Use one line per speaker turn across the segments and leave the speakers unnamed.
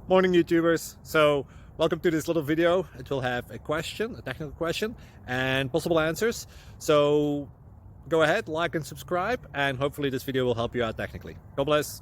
Morning, YouTubers. So welcome to this little video. It will have a question, a technical question, and possible answers. So go ahead, like and subscribe, and hopefully this video will help you out technically. God bless.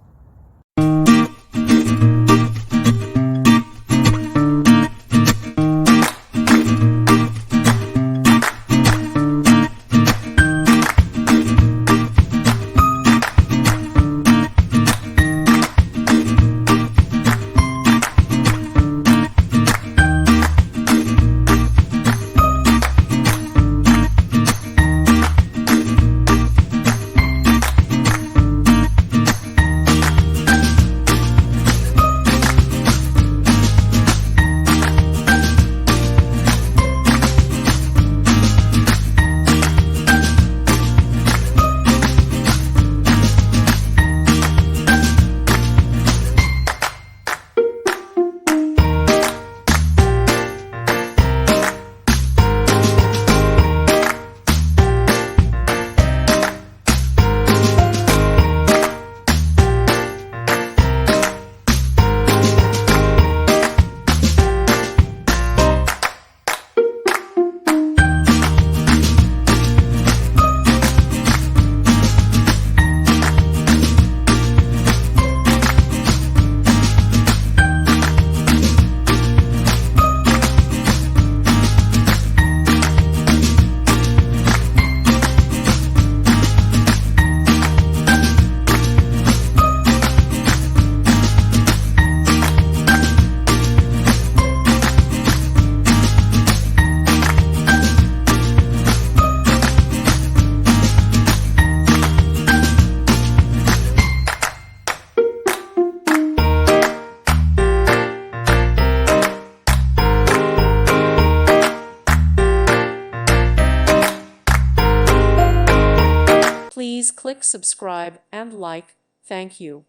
Please click subscribe and like. Thank you.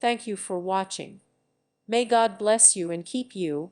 Thank you for watching. May God bless you and keep you.